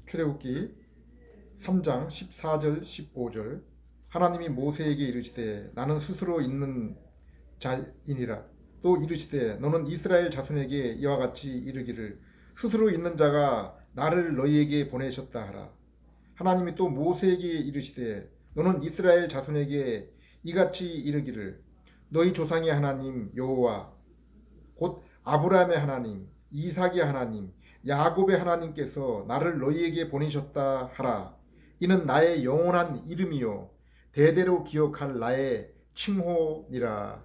출애굽기 3장 14절 15절. 하나님이 모세에게 이르시되 나는 스스로 있는 자이니라. 또 이르시되 너는 이스라엘 자손에게 이와 같이 이르기를 스스로 있는 자가 나를 너희에게 보내셨다 하라. 하나님이 또 모세에게 이르시되 너는 이스라엘 자손에게 이같이 이르기를 너희 조상의 하나님 여호와 곧 아브라함의 하나님 이삭의 하나님 야곱의 하나님께서 나를 너희에게 보내셨다 하라. 이는 나의 영원한 이름이요 대대로 기억할 나의 칭호니라.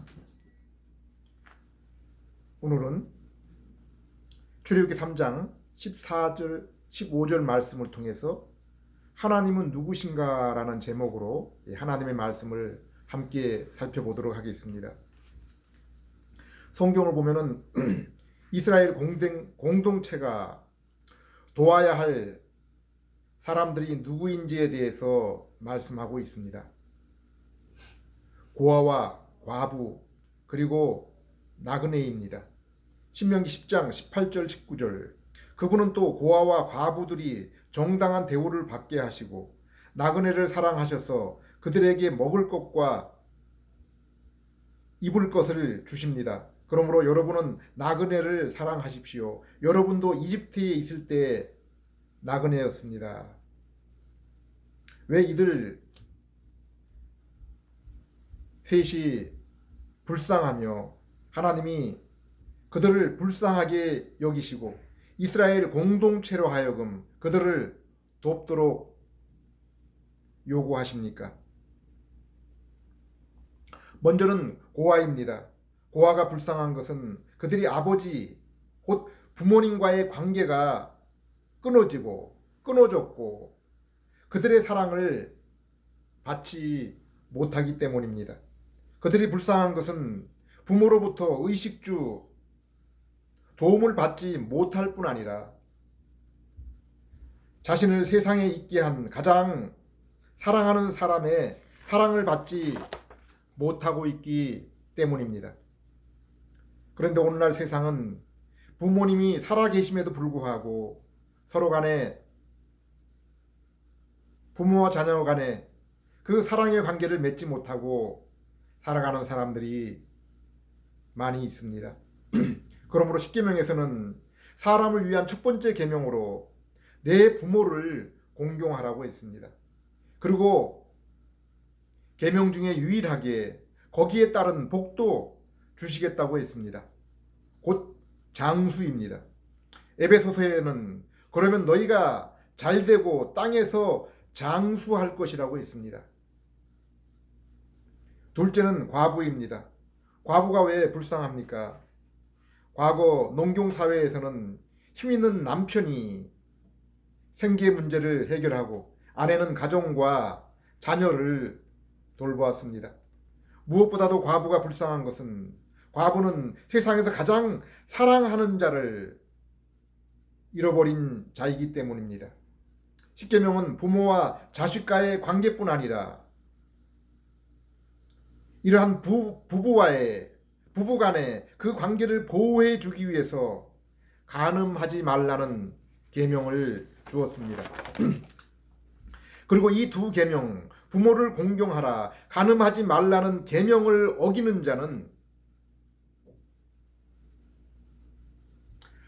오늘은 출애굽기 3장 14절 15절 말씀을 통해서 하나님은 누구신가 라는 제목으로 하나님의 말씀을 함께 살펴보도록 하겠습니다. 성경을 보면은 이스라엘 공동체가 도와야 할 사람들이 누구인지에 대해서 말씀하고 있습니다. 고아와 과부 그리고 나그네입니다. 신명기 10장 18절 19절. 그분은 또 고아와 과부들이 정당한 대우를 받게 하시고 나그네를 사랑하셔서 그들에게 먹을 것과 입을 것을 주십니다. 그러므로 여러분은 나그네를 사랑하십시오. 여러분도 이집트에 있을 때 나그네였습니다. 왜 이들 셋이 불쌍하며 하나님이 그들을 불쌍하게 여기시고 이스라엘 공동체로 하여금 그들을 돕도록 요구하십니까? 먼저는 고아입니다. 고아가 불쌍한 것은 그들이 아버지 곧 부모님과의 관계가 끊어졌고 그들의 사랑을 받지 못하기 때문입니다. 그들이 불쌍한 것은 부모로부터 의식주 도움을 받지 못할 뿐 아니라 자신을 세상에 있게 한 가장 사랑하는 사람의 사랑을 받지 못하고 있기 때문입니다. 그런데 오늘날 세상은 부모님이 살아계심에도 불구하고 서로 간에 부모와 자녀 간에 그 사랑의 관계를 맺지 못하고 살아가는 사람들이 많이 있습니다. 그러므로 십계명에서는 사람을 위한 첫 번째 계명으로 내 부모를 공경하라고 했습니다. 그리고 계명 중에 유일하게 거기에 따른 복도 주시겠다고 했습니다. 곧 장수입니다. 에베소서에는 그러면 너희가 잘되고 땅에서 장수할 것이라고 했습니다. 둘째는 과부입니다. 과부가 왜 불쌍합니까? 과거 농경사회에서는 힘있는 남편이 생계 문제를 해결하고 아내는 가정과 자녀를 돌보았습니다. 무엇보다도 과부가 불쌍한 것은 과부는 세상에서 가장 사랑하는 자를 잃어버린 자이기 때문입니다. 십계명은 부모와 자식과의 관계뿐 아니라 이러한 부부간의 그 관계를 보호해 주기 위해서 간음하지 말라는 계명을 주었습니다. 그리고 이 두 계명, 부모를 공경하라, 간음하지 말라는 계명을 어기는 자는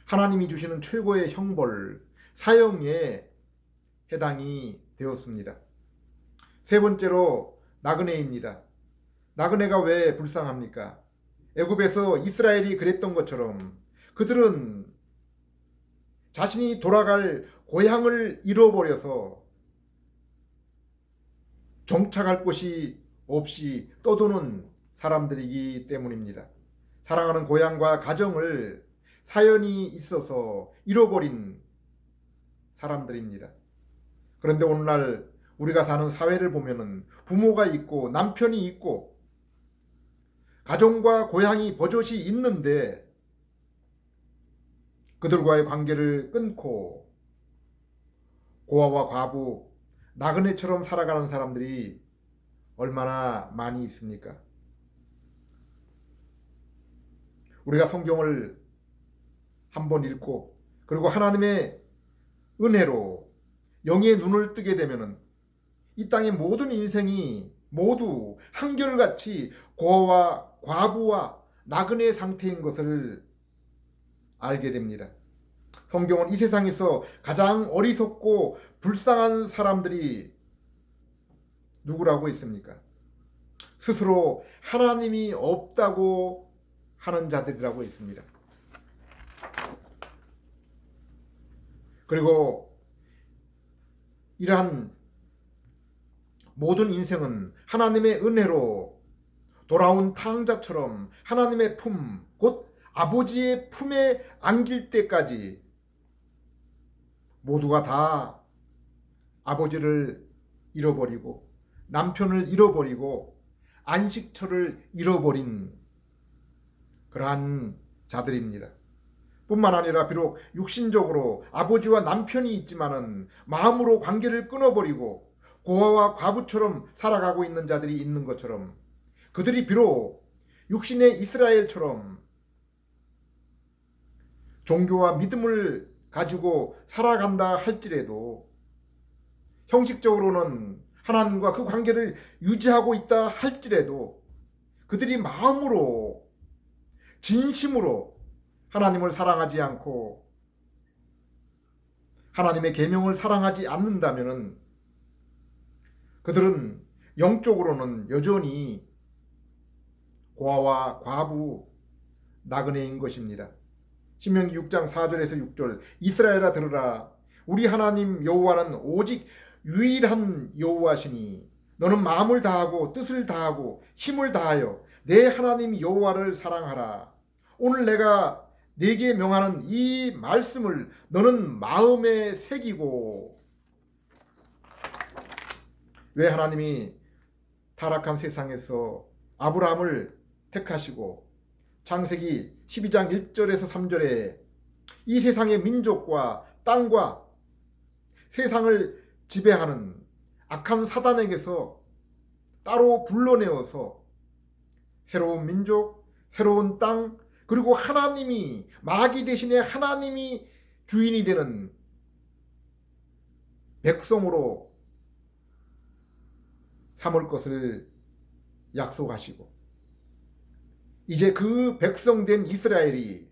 하나님이 주시는 최고의 형벌, 사형에 해당이 되었습니다. 세 번째로 나그네입니다. 나그네가 왜 불쌍합니까? 애굽에서 이스라엘이 그랬던 것처럼 그들은 자신이 돌아갈 고향을 잃어버려서 정착할 곳이 없이 떠도는 사람들이기 때문입니다. 사랑하는 고향과 가정을 사연이 있어서 잃어버린 사람들입니다. 그런데 오늘날 우리가 사는 사회를 보면은 부모가 있고 남편이 있고 가정과 고향이 버젓이 있는데 그들과의 관계를 끊고 고아와 과부, 나그네처럼 살아가는 사람들이 얼마나 많이 있습니까? 우리가 성경을 한번 읽고 그리고 하나님의 은혜로 영의 눈을 뜨게 되면은 이 땅의 모든 인생이 모두 한결같이 고아와 과부와 나그네 상태인 것을 알게 됩니다. 성경은 이 세상에서 가장 어리석고 불쌍한 사람들이 누구라고 했습니까? 스스로 하나님이 없다고 하는 자들이라고 했습니다. 그리고 이러한 모든 인생은 하나님의 은혜로 돌아온 탕자처럼 하나님의 품, 곧 아버지의 품에 안길 때까지 모두가 다 아버지를 잃어버리고 남편을 잃어버리고 안식처를 잃어버린 그러한 자들입니다. 뿐만 아니라 비록 육신적으로 아버지와 남편이 있지만은 마음으로 관계를 끊어버리고 고아와 과부처럼 살아가고 있는 자들이 있는 것처럼 그들이 비록 육신의 이스라엘처럼 종교와 믿음을 가지고 살아간다 할지라도 형식적으로는 하나님과 그 관계를 유지하고 있다 할지라도 그들이 마음으로 진심으로 하나님을 사랑하지 않고 하나님의 계명을 사랑하지 않는다면은 그들은 영적으로는 여전히 고아와 과부 나그네인 것입니다. 신명기 6장 4절에서 6절 이스라엘아 들으라 우리 하나님 여호와는 오직 유일한 여호와시니 너는 마음을 다하고 뜻을 다하고 힘을 다하여 내 하나님 여호와를 사랑하라. 오늘 내가 네게 명하는 이 말씀을 너는 마음에 새기고. 왜 하나님이 타락한 세상에서 아브라함을 택하시고 창세기 12장 1절에서 3절에 이 세상의 민족과 땅과 세상을 지배하는 악한 사단에게서 따로 불러내어서 새로운 민족, 새로운 땅, 그리고 하나님이 마귀 대신에 하나님이 주인이 되는 백성으로 삼을 것을 약속하시고 이제 그 백성된 이스라엘이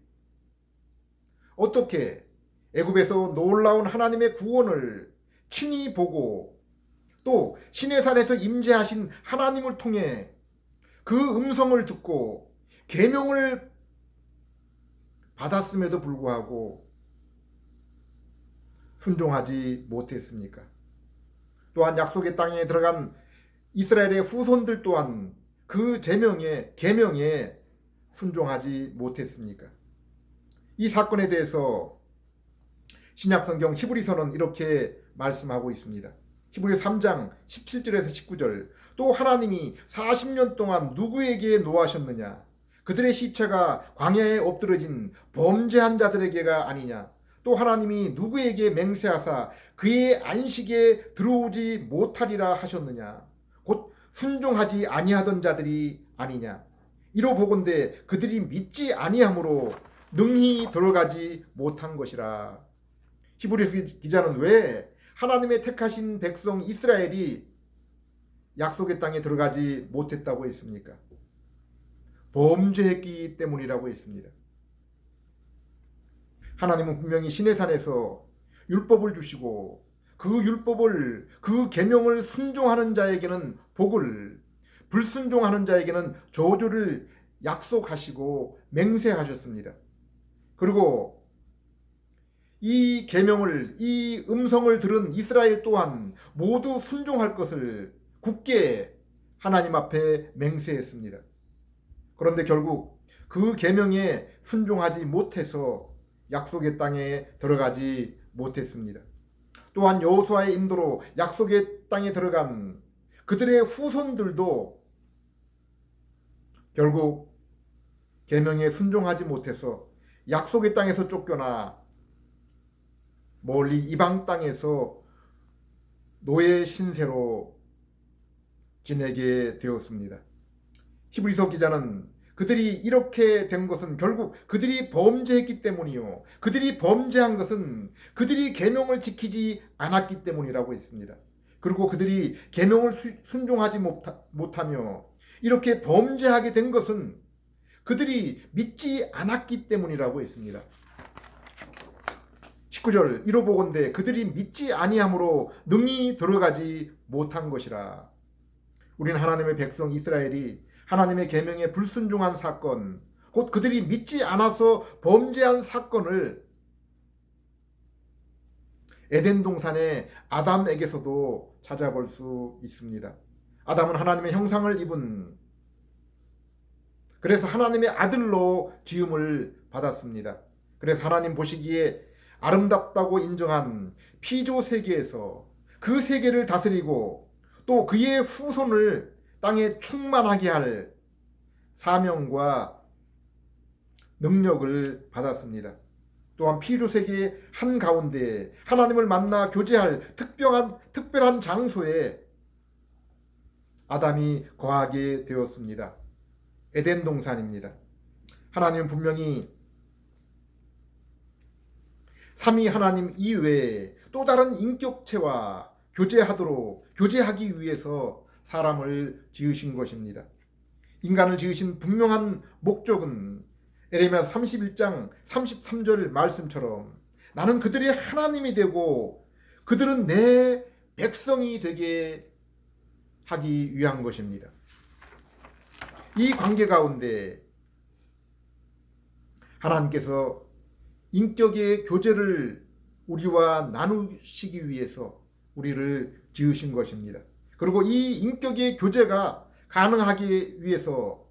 어떻게 애굽에서 놀라운 하나님의 구원을 친히 보고 또 시내산에서 임재하신 하나님을 통해 그 음성을 듣고 계명을 받았음에도 불구하고 순종하지 못했습니까? 또한 약속의 땅에 들어간 이스라엘의 후손들 또한 그 계명에 순종하지 못했습니까? 이 사건에 대해서 신약성경 히브리서는 이렇게 말씀하고 있습니다. 히브리 3장 17절에서 19절 또 하나님이 40년 동안 누구에게 노하셨느냐? 그들의 시체가 광야에 엎드러진 범죄한 자들에게가 아니냐? 또 하나님이 누구에게 맹세하사 그의 안식에 들어오지 못하리라 하셨느냐? 곧 순종하지 아니하던 자들이 아니냐? 이로 보건대 그들이 믿지 아니함으로 능히 들어가지 못한 것이라. 히브리서 기자는 왜 하나님의 택하신 백성 이스라엘이 약속의 땅에 들어가지 못했다고 했습니까? 범죄했기 때문이라고 했습니다. 하나님은 분명히 시내산에서 율법을 주시고 그 율법을 그 계명을 순종하는 자에게는 복을, 불순종하는 자에게는 저주를 약속하시고 맹세하셨습니다. 그리고 이 계명을, 이 음성을 들은 이스라엘 또한 모두 순종할 것을 굳게 하나님 앞에 맹세했습니다. 그런데 결국 그 계명에 순종하지 못해서 약속의 땅에 들어가지 못했습니다. 또한 여호수아의 인도로 약속의 땅에 들어간 그들의 후손들도 결국 계명에 순종하지 못해서 약속의 땅에서 쫓겨나 멀리 이방 땅에서 노예 신세로 지내게 되었습니다. 히브리서 기자는 그들이 이렇게 된 것은 결국 그들이 범죄했기 때문이요. 그들이 범죄한 것은 그들이 계명을 지키지 않았기 때문이라고 했습니다. 그리고 그들이 계명을 순종하지 못하며 이렇게 범죄하게 된 것은 그들이 믿지 않았기 때문이라고 했습니다. 19절 이로 보건대 그들이 믿지 아니함으로 능히 들어가지 못한 것이라. 우리는 하나님의 백성 이스라엘이 하나님의 계명에 불순종한 사건, 곧 그들이 믿지 않아서 범죄한 사건을 에덴 동산의 아담에게서도 찾아볼 수 있습니다. 아담은 하나님의 형상을 입은, 그래서 하나님의 아들로 지음을 받았습니다. 그래서 하나님 보시기에 아름답다고 인정한 피조 세계에서 그 세계를 다스리고 또 그의 후손을 땅에 충만하게 할 사명과 능력을 받았습니다. 또한 피조 세계의 한가운데 하나님을 만나 교제할 특별한 장소에 아담이 거하게 되었습니다. 에덴 동산입니다. 하나님은 분명히 삼위 하나님 이외에 또 다른 인격체와 교제하기 위해서 사람을 지으신 것입니다. 인간을 지으신 분명한 목적은 에레미야 31장 33절 말씀처럼 나는 그들의 하나님이 되고 그들은 내 백성이 되게 하기 위한 것입니다. 이 관계 가운데 하나님께서 인격의 교제를 우리와 나누시기 위해서 우리를 지으신 것입니다. 그리고 이 인격의 교제가 가능하기 위해서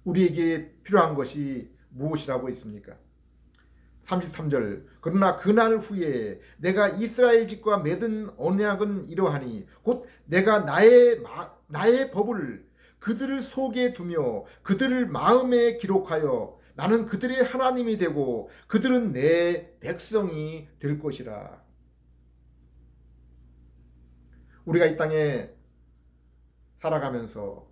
우리에게 필요한 것이 무엇이라고 있습니까? 33절 그러나 그날 후에 내가 이스라엘 집과 맺은 언약은 이러하니 곧 내가 나의 법을 그들 속에 두며 그들을 마음에 기록하여 나는 그들의 하나님이 되고 그들은 내 백성이 될 것이라. 우리가 이 땅에 살아가면서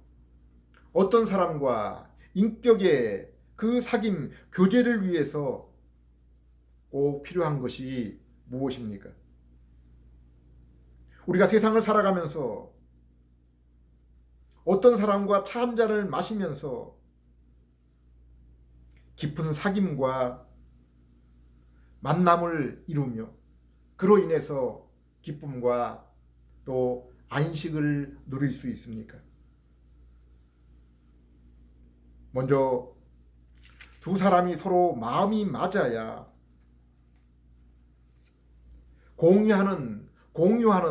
어떤 사람과 인격의 그 사귐, 교제를 위해서 꼭 필요한 것이 무엇입니까? 우리가 세상을 살아가면서 어떤 사람과 차 한 잔을 마시면서 깊은 사귐과 만남을 이루며 그로 인해서 기쁨과 또 안식을 누릴 수 있습니까? 먼저 두 사람이 서로 마음이 맞아야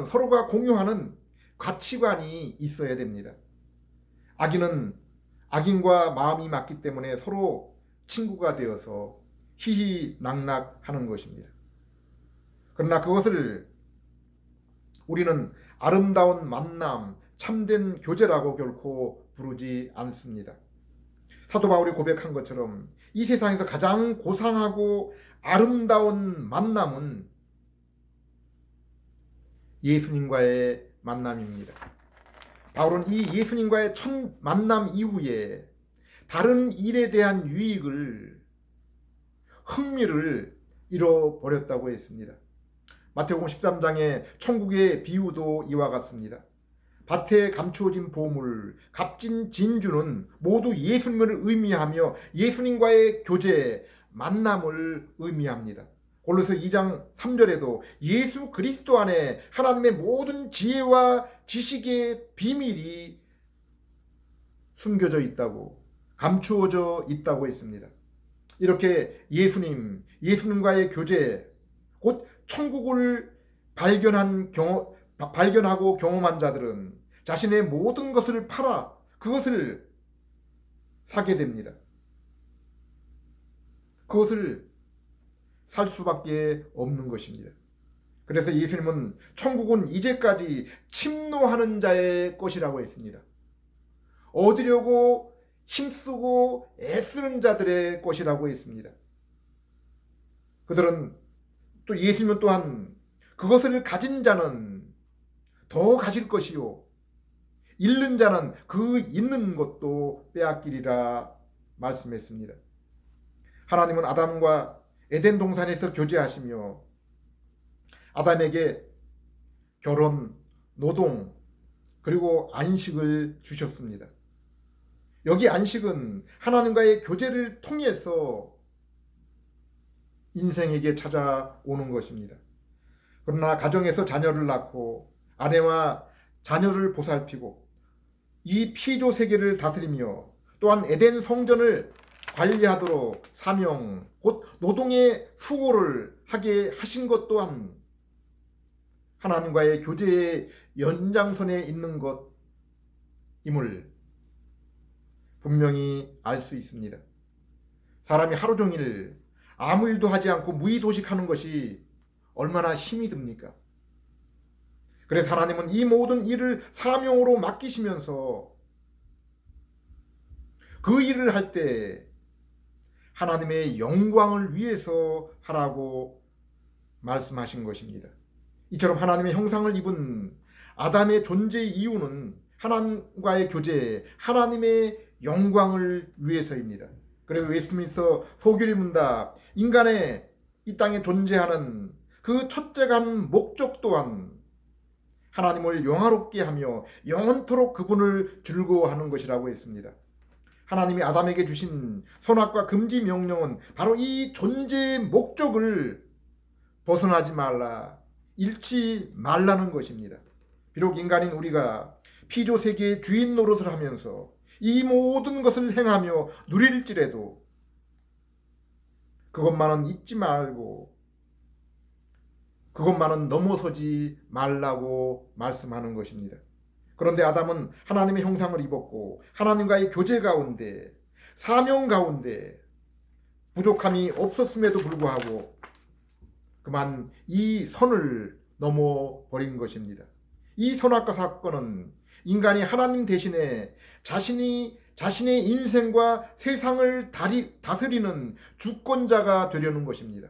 서로가 공유하는 가치관이 있어야 됩니다. 악인과 마음이 맞기 때문에 서로 친구가 되어서 희희낙낙하는 것입니다. 그러나 그것을 우리는 아름다운 만남, 참된 교제라고 결코 부르지 않습니다. 사도 바울이 고백한 것처럼 이 세상에서 가장 고상하고 아름다운 만남은 예수님과의 만남입니다. 바울은 이 예수님과의 첫 만남 이후에 다른 일에 대한 흥미를 잃어버렸다고 했습니다. 마태복음 13장의 천국의 비유도 이와 같습니다. 밭에 감추어진 보물, 값진 진주는 모두 예수님을 의미하며 예수님과의 교제, 만남을 의미합니다. 골로새 2장 3절에도 예수 그리스도 안에 하나님의 모든 지혜와 지식의 비밀이 숨겨져 있다고, 감추어져 있다고 했습니다. 이렇게 예수님과의 교제, 곧 천국을 발견하고 경험한 자들은 자신의 모든 것을 팔아 그것을 사게 됩니다. 그것을 살 수밖에 없는 것입니다. 그래서 예수님은 천국은 이제까지 침노하는 자의 것이라고 했습니다. 얻으려고 힘쓰고 애쓰는 자들의 것이라고 했습니다. 또 예수님은 또한 그것을 가진 자는 더 가질 것이요 잃는 자는 그 있는 것도 빼앗기리라 말씀했습니다. 하나님은 아담과 에덴 동산에서 교제하시며 아담에게 결혼, 노동, 그리고 안식을 주셨습니다. 여기 안식은 하나님과의 교제를 통해서 인생에게 찾아오는 것입니다. 그러나 가정에서 자녀를 낳고 아내와 자녀를 보살피고 이 피조 세계를 다스리며 또한 에덴 성전을 관리하도록 사명, 곧 노동의 수고를 하게 하신 것 또한 하나님과의 교제의 연장선에 있는 것임을 분명히 알 수 있습니다. 사람이 하루 종일 아무 일도 하지 않고 무의도식하는 것이 얼마나 힘이 듭니까? 그래서 하나님은 이 모든 일을 사명으로 맡기시면서 그 일을 할 때 하나님의 영광을 위해서 하라고 말씀하신 것입니다. 이처럼 하나님의 형상을 입은 아담의 존재의 이유는 하나님과의 교제, 하나님의 영광을 위해서입니다. 그래서 웨스트민스터 소규리 문답, 인간의 이 땅에 존재하는 그 첫째가 한 목적 또한 하나님을 영화롭게 하며 영원토록 그분을 즐거워하는 것이라고 했습니다. 하나님이 아담에게 주신 선악과 금지 명령은 바로 이 존재의 목적을 벗어나지 말라, 잃지 말라는 것입니다. 비록 인간인 우리가 피조 세계의 주인 노릇을 하면서 이 모든 것을 행하며 누릴지라도 그것만은 잊지 말고 그것만은 넘어서지 말라고 말씀하는 것입니다. 그런데 아담은 하나님의 형상을 입었고 하나님과의 교제 가운데 사명 가운데 부족함이 없었음에도 불구하고 그만 이 선을 넘어버린 것입니다. 이 선악과 사건은 인간이 하나님 대신에 자신의 인생과 세상을 다스리는 주권자가 되려는 것입니다.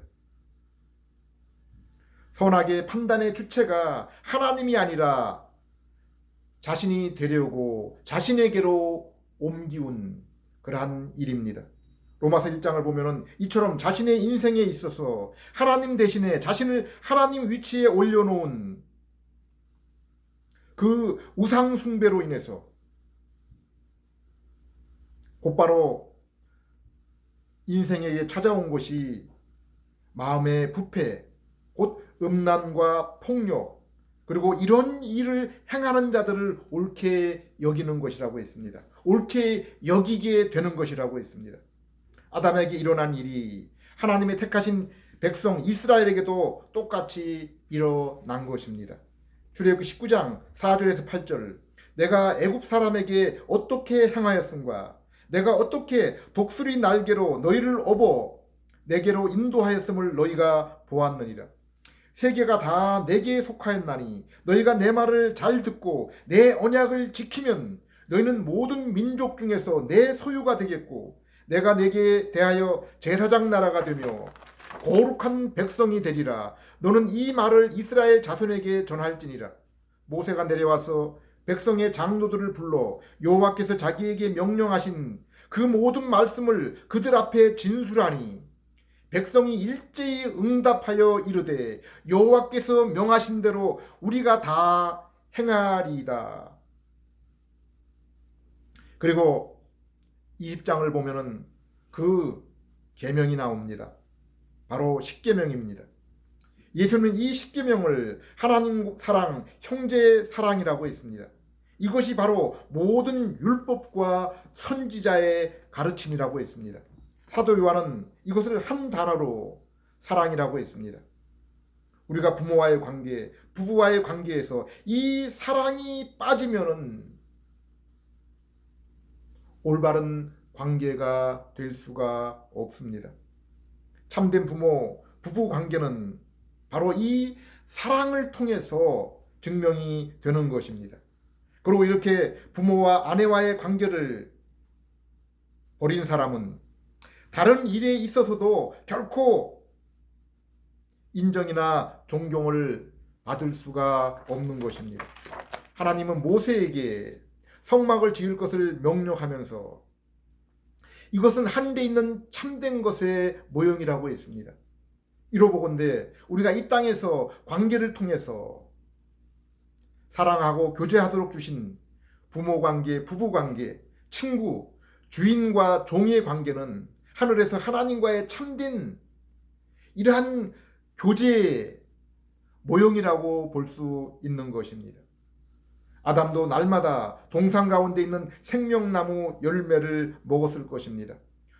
선악의 판단의 주체가 하나님이 아니라 자신이 되려고 자신에게로 옮기운 그러한 일입니다. 로마서 1장을 보면은 이처럼 자신의 인생에 있어서 하나님 대신에 자신을 하나님 위치에 올려놓은 그 우상 숭배로 인해서 곧바로 인생에게 찾아온 것이 마음의 부패, 곧 음란과 폭력, 그리고 이런 일을 행하는 자들을 옳게 여기는 것이라고 했습니다. 옳게 여기게 되는 것이라고 했습니다. 아담에게 일어난 일이 하나님의 택하신 백성 이스라엘에게도 똑같이 일어난 것입니다. 출애굽기 19장 4절에서 8절, 내가 애굽 사람에게 어떻게 행하였음과 내가 어떻게 독수리 날개로 너희를 업어 내게로 인도하였음을 너희가 보았느니라. 세계가 다 내게 속하였나니 너희가 내 말을 잘 듣고 내 언약을 지키면 너희는 모든 민족 중에서 내 소유가 되겠고 내가 내게 대하여 제사장 나라가 되며 거룩한 백성이 되리라. 너는 이 말을 이스라엘 자손에게 전할지니라. 모세가 내려와서 백성의 장로들을 불러 여호와께서 자기에게 명령하신 그 모든 말씀을 그들 앞에 진술하니 백성이 일제히 응답하여 이르되 여호와께서 명하신 대로 우리가 다 행하리이다. 그리고 20장을 보면은 그 계명이 나옵니다. 바로 십계명입니다. 예수님은 이 십계명을 하나님 사랑, 형제 사랑이라고 했습니다. 이것이 바로 모든 율법과 선지자의 가르침이라고 했습니다. 사도 요한은 이것을 한 단어로 사랑이라고 했습니다. 우리가 부모와의 관계, 부부와의 관계에서 이 사랑이 빠지면은 올바른 관계가 될 수가 없습니다. 참된 부부 관계는 바로 이 사랑을 통해서 증명이 되는 것입니다. 그리고 이렇게 부모와 아내와의 관계를 버린 사람은 다른 일에 있어서도 결코 인정이나 존경을 받을 수가 없는 것입니다. 하나님은 모세에게 성막을 지을 것을 명령하면서 이것은 하늘에 있는 참된 것의 모형이라고 했습니다. 이로보건대 우리가 이 땅에서 관계를 통해서 사랑하고 교제하도록 주신 부모관계, 부부관계, 친구, 주인과 종의 관계는 하늘에서 하나님과의 참된 이러한 교제의 모형이라고 볼 수 있는 것입니다. 아담도 날마다 동산 가운데 있는 생명나무 열매를 먹었을 것입니다.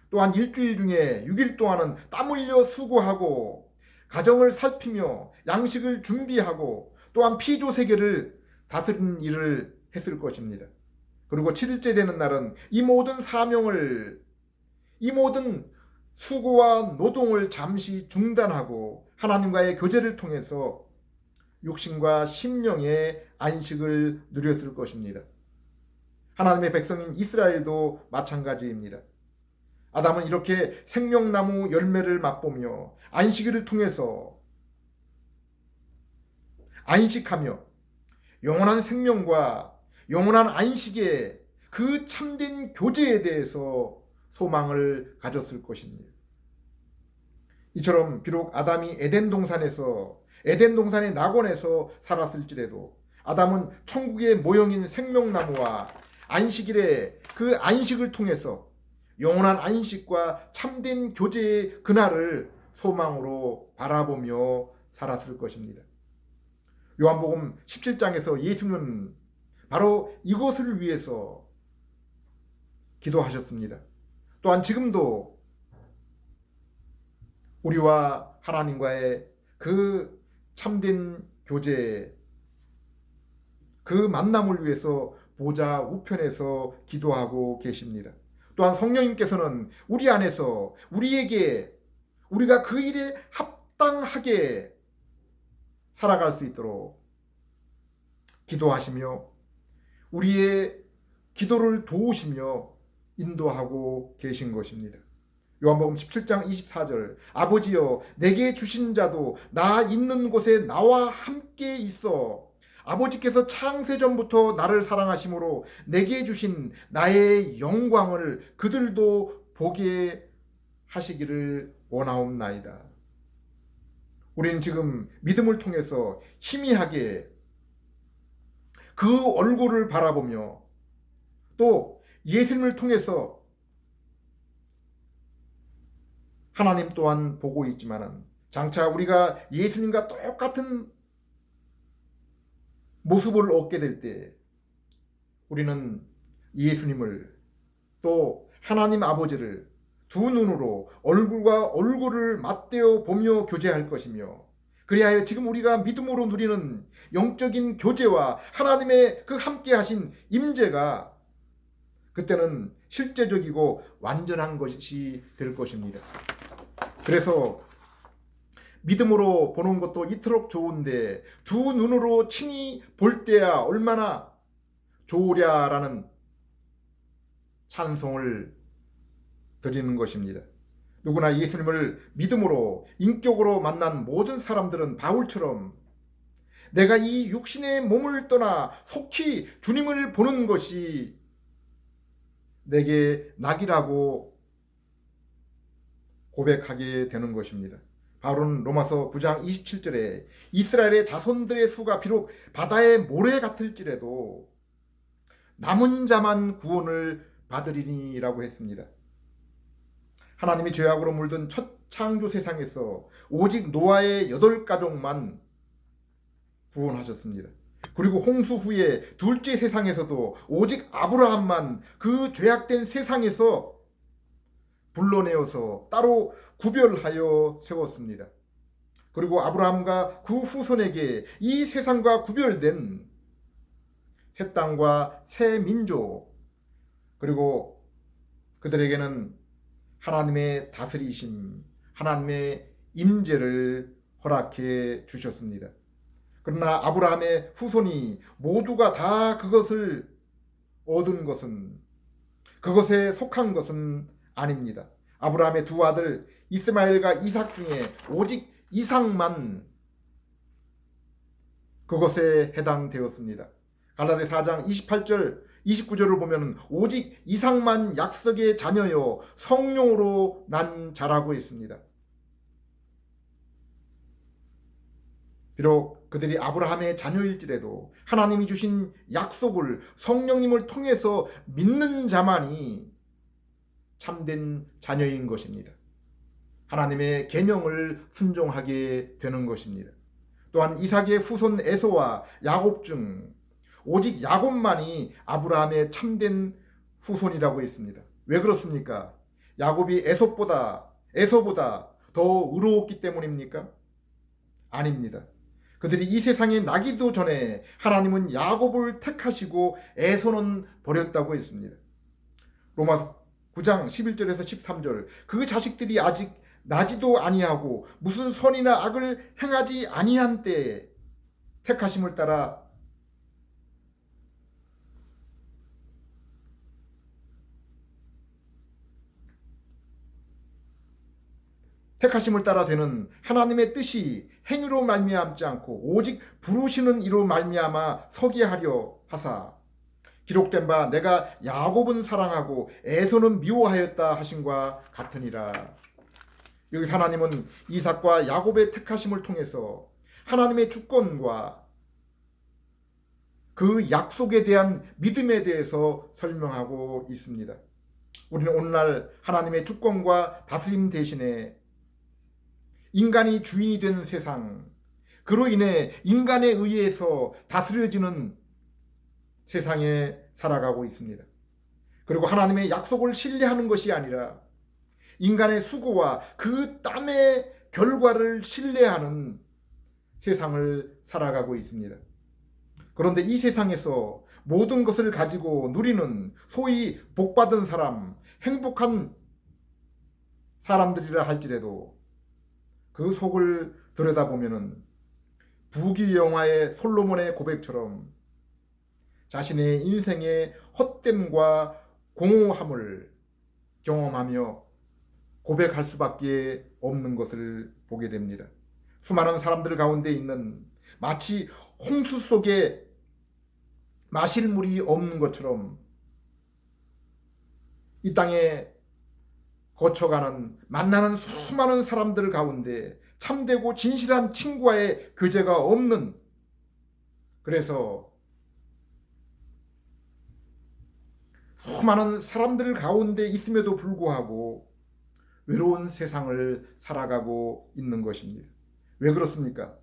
또한 일주일 중에 6일 동안은 땀 흘려 수고하고 가정을 살피며 양식을 준비하고 또한 피조세계를 다스리는 일을 했을 것입니다. 그리고 7일째 되는 날은 이 모든 사명을, 이 모든 수고와 노동을 잠시 중단하고 하나님과의 교제를 통해서 육신과 심령의 안식을 누렸을 것입니다. 하나님의 백성인 이스라엘도 마찬가지입니다. 아담은 이렇게 생명나무 열매를 맛보며 안식일을 통해서 안식하며 영원한 생명과 영원한 안식의 그 참된 교제에 대해서 소망을 가졌을 것입니다. 이처럼 비록 아담이 에덴 동산의 낙원에서 살았을지라도 아담은 천국의 모형인 생명나무와 안식일의 그 안식을 통해서 영원한 안식과 참된 교제의 그날을 소망으로 바라보며 살았을 것입니다. 요한복음 17장에서 예수는 바로 이것을 위해서 기도하셨습니다. 또한 지금도 우리와 하나님과의 그 참된 교제, 그 만남을 위해서 보좌 우편에서 기도하고 계십니다. 또한 성령님께서는 우리 안에서 우리에게 우리가 그 일에 합당하게 살아갈 수 있도록 기도하시며 우리의 기도를 도우시며 인도하고 계신 것입니다. 요한복음 17장 24절 아버지여 내게 주신 자도 나 있는 곳에 나와 함께 있어 아버지께서 창세전부터 나를 사랑하심으로 내게 주신 나의 영광을 그들도 보게 하시기를 원하옵나이다. 우리는 지금 믿음을 통해서 희미하게 그 얼굴을 바라보며 또 예수님을 통해서 하나님 또한 보고 있지만은 장차 우리가 예수님과 똑같은 모습을 얻게 될 때 우리는 예수님을 또 하나님 아버지를 두 눈으로 얼굴과 얼굴을 맞대어 보며 교제할 것이며 그리하여 지금 우리가 믿음으로 누리는 영적인 교제와 하나님의 그 함께 하신 임재가 그때는 실제적이고 완전한 것이 될 것입니다. 그래서 믿음으로 보는 것도 이토록 좋은데 두 눈으로 친히 볼 때야 얼마나 좋으랴라는 찬송을 드리는 것입니다. 누구나 예수님을 믿음으로 인격으로 만난 모든 사람들은 바울처럼 내가 이 육신의 몸을 떠나 속히 주님을 보는 것이 내게 낙이라고 고백하게 되는 것입니다. 바울은 로마서 9장 27절에 이스라엘의 자손들의 수가 비록 바다의 모래 같을지라도 남은 자만 구원을 받으리니라고 했습니다. 하나님이 죄악으로 물든 첫 창조 세상에서 오직 노아의 8가족만 구원하셨습니다. 그리고 홍수 후에 둘째 세상에서도 오직 아브라함만 그 죄악된 세상에서 불러내어서 따로 구별하여 세웠습니다. 그리고 아브라함과 그 후손에게 이 세상과 구별된 새 땅과 새 민족 그리고 그들에게는 하나님의 다스리심, 하나님의 임재를 허락해 주셨습니다. 그러나 아브라함의 후손이 모두가 다 그것을 얻은 것은 그것에 속한 것은 아닙니다. 아브라함의 두 아들 이스마엘과 이삭 중에 오직 이삭만 그것에 해당되었습니다. 갈라디아 4장 28절 29절을 보면 오직 이삭만 약속의 자녀여 성령으로 난 자라고 했습니다. 비록 그들이 아브라함의 자녀일지라도 하나님이 주신 약속을 성령님을 통해서 믿는 자만이 참된 자녀인 것입니다. 하나님의 계명을 순종하게 되는 것입니다. 또한 이삭의 후손 에서와 야곱 중 오직 야곱만이 아브라함의 참된 후손이라고 했습니다. 왜 그렇습니까? 야곱이 에서보다 더 의로웠기 때문입니까? 아닙니다. 그들이 이 세상에 나기도 전에 하나님은 야곱을 택하시고 에서는 버렸다고 했습니다. 로마서 9장 11절에서 13절 그 자식들이 아직 나지도 아니하고 무슨 선이나 악을 행하지 아니한 때에 택하심을 따라 되는 하나님의 뜻이 행위로 말미암지 않고 오직 부르시는 이로 말미암아 서게 하려 하사 기록된 바 내가 야곱은 사랑하고 에서는 미워하였다 하신과 같으니라. 여기 하나님은 이삭과 야곱의 택하심을 통해서 하나님의 주권과 그 약속에 대한 믿음에 대해서 설명하고 있습니다. 우리는 오늘날 하나님의 주권과 다스림 대신에 인간이 주인이 된 세상, 그로 인해 인간에 의해서 다스려지는 세상에 살아가고 있습니다. 그리고 하나님의 약속을 신뢰하는 것이 아니라 인간의 수고와 그 땀의 결과를 신뢰하는 세상을 살아가고 있습니다. 그런데 이 세상에서 모든 것을 가지고 누리는 소위 복받은 사람, 행복한 사람들이라 할지라도 그 속을 들여다보면 부귀 영화의 솔로몬의 고백처럼 자신의 인생의 헛됨과 공허함을 경험하며 고백할 수밖에 없는 것을 보게 됩니다. 수많은 사람들 가운데 있는 마치 홍수 속에 마실 물이 없는 것처럼 이 땅에 거쳐가는 만나는 수많은 사람들 가운데 참되고 진실한 친구와의 교제가 없는, 그래서 수많은 사람들 가운데 있음에도 불구하고 외로운 세상을 살아가고 있는 것입니다. 왜 그렇습니까?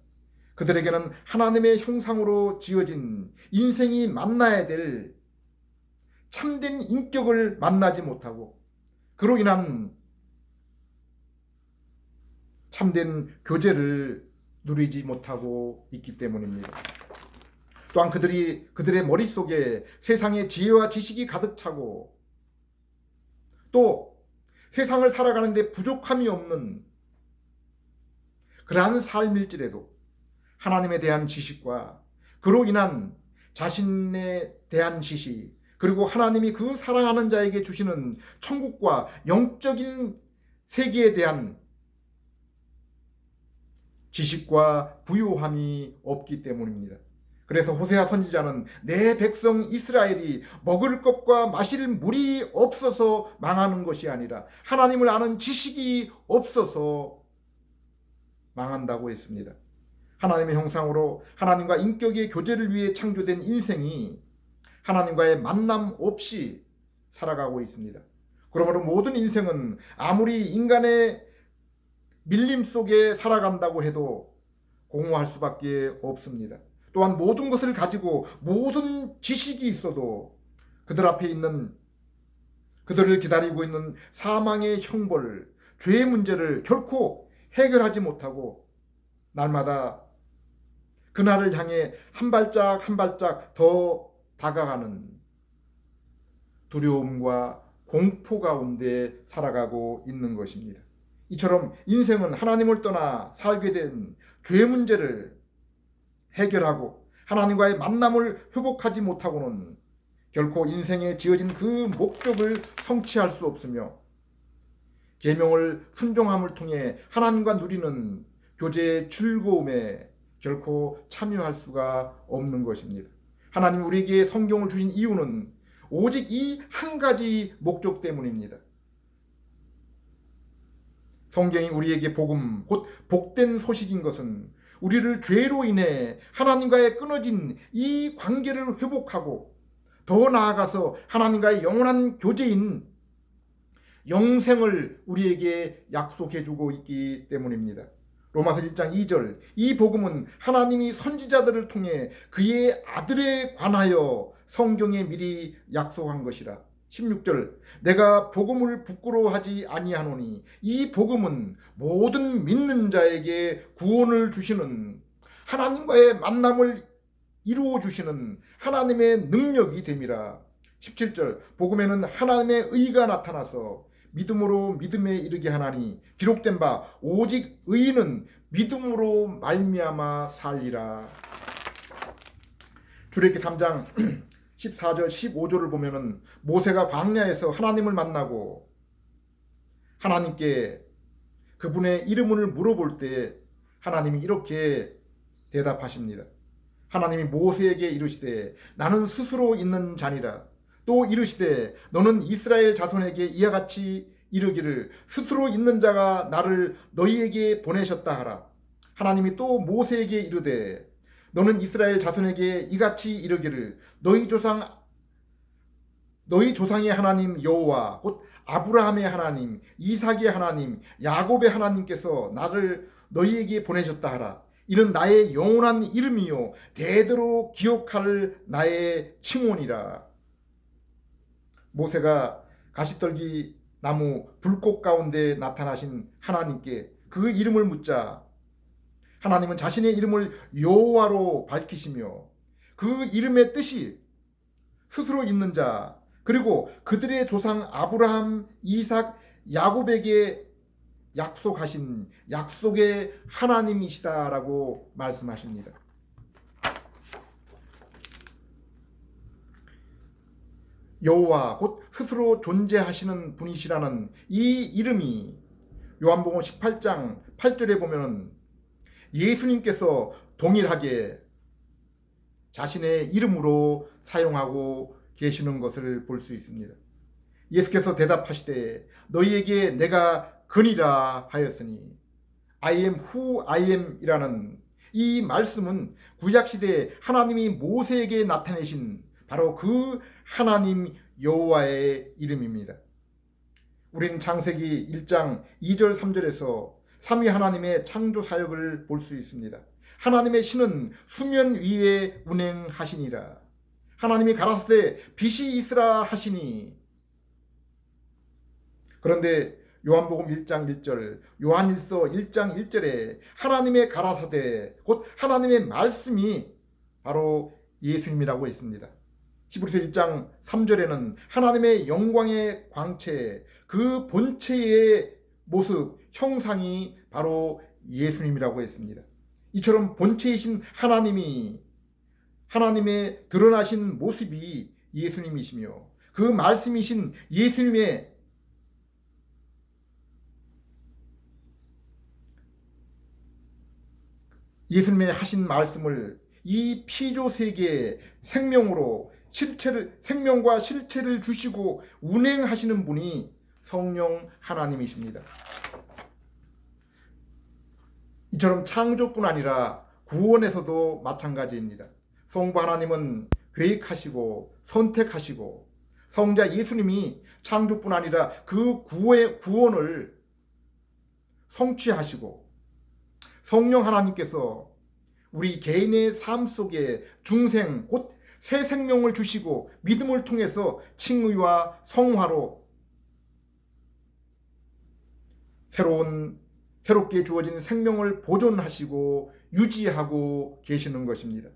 그들에게는 하나님의 형상으로 지어진 인생이 만나야 될 참된 인격을 만나지 못하고 그로 인한 참된 교제를 누리지 못하고 있기 때문입니다. 또한 그들의 머릿속에 세상의 지혜와 지식이 가득 차고 또 세상을 살아가는데 부족함이 없는 그러한 삶일지라도 하나님에 대한 지식과 그로 인한 자신에 대한 지식, 그리고 하나님이 그 사랑하는 자에게 주시는 천국과 영적인 세계에 대한 지식과 부요함이 없기 때문입니다. 그래서 호세아 선지자는 내 백성 이스라엘이 먹을 것과 마실 물이 없어서 망하는 것이 아니라 하나님을 아는 지식이 없어서 망한다고 했습니다. 하나님의 형상으로 하나님과 인격의 교제를 위해 창조된 인생이 하나님과의 만남 없이 살아가고 있습니다. 그러므로 모든 인생은 아무리 인간의 밀림 속에 살아간다고 해도 공허할 수밖에 없습니다. 또한 모든 것을 가지고 모든 지식이 있어도 그들 앞에 있는, 그들을 기다리고 있는 사망의 형벌, 죄의 문제를 결코 해결하지 못하고 날마다 그날을 향해 한 발짝 한 발짝 더 다가가는 두려움과 공포 가운데 살아가고 있는 것입니다. 이처럼 인생은 하나님을 떠나 살게 된 죄 문제를 해결하고 하나님과의 만남을 회복하지 못하고는 결코 인생에 지어진 그 목적을 성취할 수 없으며 계명을 순종함을 통해 하나님과 누리는 교제의 즐거움에 결코 참여할 수가 없는 것입니다. 하나님 우리에게 성경을 주신 이유는 오직 이 한 가지 목적 때문입니다. 성경이 우리에게 복음, 곧 복된 소식인 것은 우리를 죄로 인해 하나님과의 끊어진 이 관계를 회복하고 더 나아가서 하나님과의 영원한 교제인 영생을 우리에게 약속해주고 있기 때문입니다. 로마서 1장 2절, 이 복음은 하나님이 선지자들을 통해 그의 아들에 관하여 성경에 미리 약속한 것이라. 16절, 내가 복음을 부끄러워하지 아니하노니 이 복음은 모든 믿는 자에게 구원을 주시는, 하나님과의 만남을 이루어 주시는 하나님의 능력이 됨이라. 17절, 복음에는 하나님의 의가 나타나서 믿음으로 믿음에 이르게 하나니 기록된 바 오직 의인은 믿음으로 말미암아 살리라. 출애굽기 3장 14절 15절을 보면은 모세가 광야에서 하나님을 만나고 하나님께 그분의 이름을 물어볼 때 하나님이 이렇게 대답하십니다. 하나님이 모세에게 이르시되 나는 스스로 있는 자니라. 또 이르시되 너는 이스라엘 자손에게 이와 같이 이르기를 스스로 있는 자가 나를 너희에게 보내셨다 하라. 하나님이 또 모세에게 이르되 너는 이스라엘 자손에게 이같이 이르기를 너희 조상의 하나님 여호와 곧 아브라함의 하나님, 이삭의 하나님, 야곱의 하나님께서 나를 너희에게 보내셨다 하라. 이는 나의 영원한 이름이요 대대로 기억할 나의 칭혼이라. 모세가 가시떨기 나무 불꽃 가운데 나타나신 하나님께 그 이름을 묻자 하나님은 자신의 이름을 여호와로 밝히시며 그 이름의 뜻이 스스로 있는 자, 그리고 그들의 조상 아브라함, 이삭, 야곱에게 약속하신 약속의 하나님이시다라고 말씀하십니다. 여호와 곧 스스로 존재하시는 분이시라는 이 이름이 요한복음 18장 8절에 보면 예수님께서 동일하게 자신의 이름으로 사용하고 계시는 것을 볼 수 있습니다. 예수께서 대답하시되 너희에게 내가 그니라 하였으니 I am who I am 이라는 이 말씀은 구약시대에 하나님이 모세에게 나타내신 바로 그 하나님 여호와의 이름입니다. 우리는 창세기 1장 2절 3절에서 삼위 하나님의 창조 사역을 볼 수 있습니다. 하나님의 신은 수면 위에 운행하시니라. 하나님이 가라사대 빛이 있으라 하시니. 그런데 요한복음 1장 1절, 요한일서 1장 1절에 하나님의 가라사대 곧 하나님의 말씀이 바로 예수님이라고 했습니다. 히브리서 1장 3절에는 하나님의 영광의 광채, 그 본체의 모습, 형상이 바로 예수님이라고 했습니다. 이처럼 본체이신 하나님이, 하나님의 드러나신 모습이 예수님이시며 그 말씀이신 예수님의 하신 말씀을 이 피조 세계의 생명으로 생명과 실체를 주시고 운행하시는 분이 성령 하나님이십니다. 이처럼 창조뿐 아니라 구원에서도 마찬가지입니다. 성부 하나님은 계획하시고 선택하시고 성자 예수님이 창조뿐 아니라 그 구원을 성취하시고 성령 하나님께서 우리 개인의 삶 속에 중생 곧 새 생명을 주시고 믿음을 통해서 칭의와 성화로 새롭게 주어진 생명을 보존하시고 유지하고 계시는 것입니다.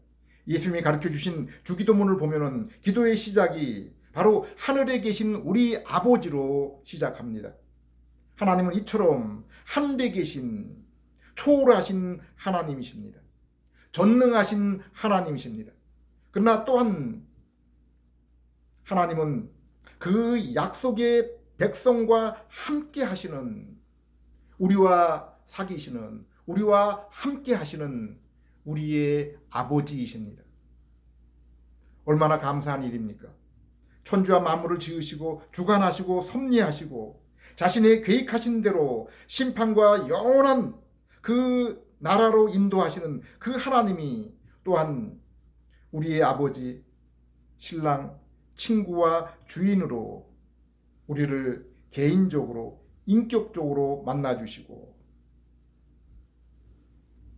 예수님이 가르쳐 주신 주기도문을 보면은 기도의 시작이 바로 하늘에 계신 우리 아버지로 시작합니다. 하나님은 이처럼 하늘에 계신 초월하신 하나님이십니다. 전능하신 하나님이십니다. 그러나 또한 하나님은 그 약속의 백성과 함께 하시는, 우리와 사귀시는, 우리와 함께 하시는 우리의 아버지이십니다. 얼마나 감사한 일입니까? 천지와 만물을 지으시고 주관하시고 섭리하시고 자신의 계획하신 대로 심판과 영원한 그 나라로 인도하시는 그 하나님이 또한 우리의 아버지, 신랑, 친구와 주인으로 우리를 개인적으로 인격적으로 만나주시고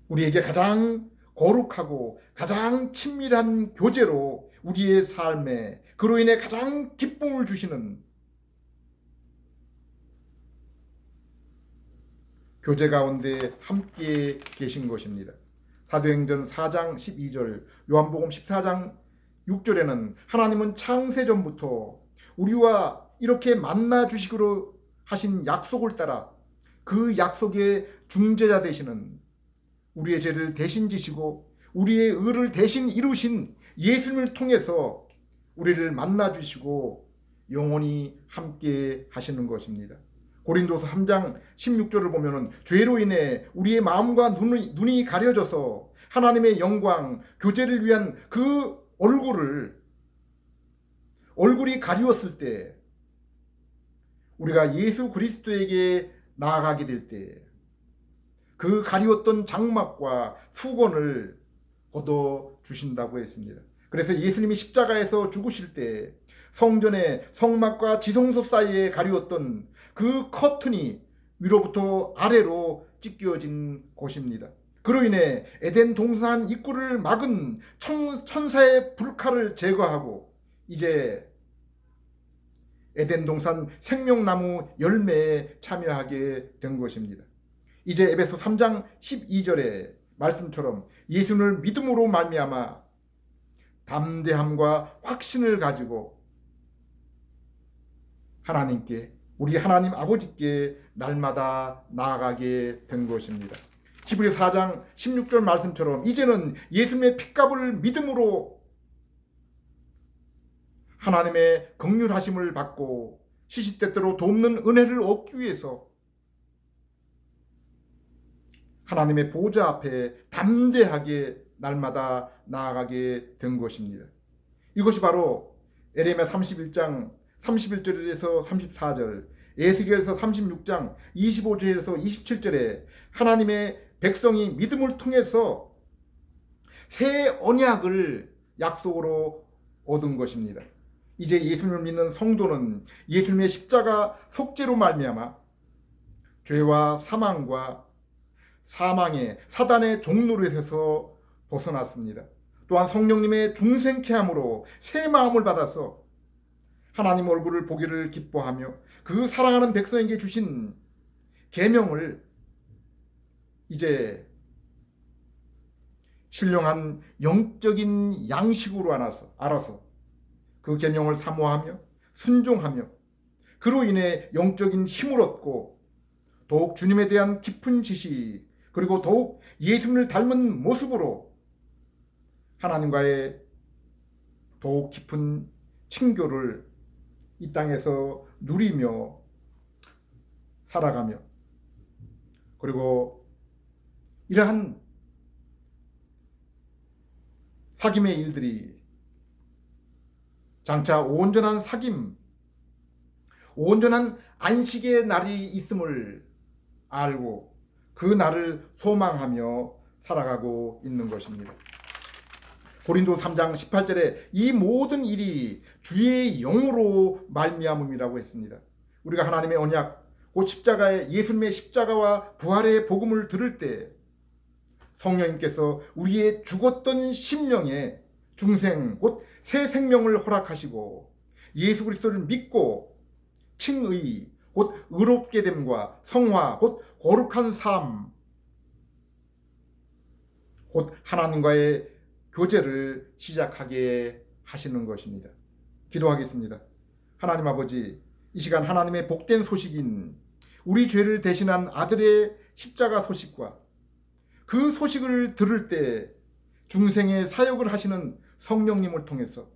우리에게 가장 거룩하고 가장 친밀한 교제로 우리의 삶에 그로 인해 가장 기쁨을 주시는 교제 가운데 함께 계신 것입니다. 사도행전 4장 12절, 요한복음 14장 6절에는 하나님은 창세전부터 우리와 이렇게 만나 주시기로 하신 약속을 따라 그 약속의 중재자 되시는 우리의 죄를 대신 지시고 우리의 의를 대신 이루신 예수님을 통해서 우리를 만나 주시고 영원히 함께 하시는 것입니다. 고린도서 3장 16절을 보면은 죄로 인해 우리의 마음과 눈이 가려져서 하나님의 영광, 교제를 위한 그 얼굴이 가리웠을 때 우리가 예수 그리스도에게 나아가게 될 때 그 가리웠던 장막과 수건을 걷어 주신다고 했습니다. 그래서 예수님이 십자가에서 죽으실 때 성전의 성막과 지성소 사이에 가리웠던 그 커튼이 위로부터 아래로 찢겨진 곳입니다. 그로 인해 에덴 동산 입구를 막은 천사의 불칼을 제거하고 이제 에덴 동산 생명나무 열매에 참여하게 된 것입니다. 이제 에베소 3장 12절의 말씀처럼 예수를 믿음으로 말미암아 담대함과 확신을 가지고 하나님께 우리 하나님 아버지께 날마다 나아가게 된 것입니다. 히브리 4장 16절 말씀처럼 이제는 예수님의 핏값을 믿음으로 하나님의 긍휼하심을 받고 시시때때로 돕는 은혜를 얻기 위해서 하나님의 보좌 앞에 담대하게 날마다 나아가게 된 것입니다. 이것이 바로 에레미야 31장 31절에서 34절, 에스겔서 36장 25절에서 27절에 하나님의 백성이 믿음을 통해서 새 언약을 약속으로 얻은 것입니다. 이제 예수님을 믿는 성도는 예수님의 십자가 속죄로 말미암아 죄와 사망의 사단의 종노릇에서 벗어났습니다. 또한 성령님의 중생케 함으로 새 마음을 받아서 하나님 얼굴을 보기를 기뻐하며 그 사랑하는 백성에게 주신 계명을 이제 신령한 영적인 양식으로 알아서 그 계명을 사모하며 순종하며 그로 인해 영적인 힘을 얻고 더욱 주님에 대한 깊은 지식 그리고 더욱 예수님을 닮은 모습으로 하나님과의 더욱 깊은 친교를 이 땅에서 누리며 살아가며 그리고 이러한 사귐의 일들이 장차 온전한 온전한 안식의 날이 있음을 알고 그 날을 소망하며 살아가고 있는 것입니다. 고린도 3장 18절에 이 모든 일이 주의 영으로 말미암음이라고 했습니다. 우리가 하나님의 언약 곧 십자가의 예수님의 십자가와 부활의 복음을 들을 때 성령님께서 우리의 죽었던 심령에 중생 곧 새 생명을 허락하시고 예수 그리스도를 믿고 칭의 곧 의롭게 됨과 성화 곧 거룩한 삶 곧 하나님과의 교제를 시작하게 하시는 것입니다. 기도하겠습니다. 하나님 아버지, 이 시간 하나님의 복된 소식인 우리 죄를 대신한 아들의 십자가 소식과 그 소식을 들을 때 중생의 사역을 하시는 성령님을 통해서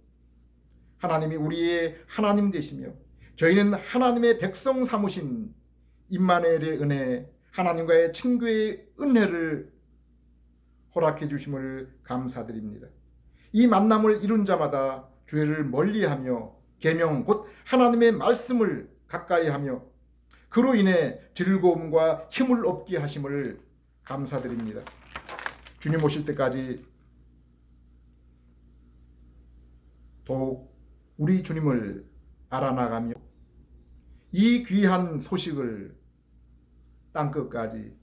하나님이 우리의 하나님 되시며 저희는 하나님의 백성 삼으신 임마누엘의 은혜, 하나님과의 친교의 은혜를 허락해 주심을 감사드립니다. 이 만남을 이룬 자마다 죄를 멀리하며 계명 곧 하나님의 말씀을 가까이 하며 그로 인해 즐거움과 힘을 얻게 하심을 감사드립니다. 주님 오실 때까지 더욱 우리 주님을 알아나가며 이 귀한 소식을 땅끝까지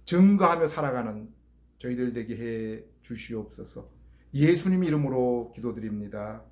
증거하며 살아가는 저희들 되게 해 주시옵소서. 예수님 이름으로 기도드립니다.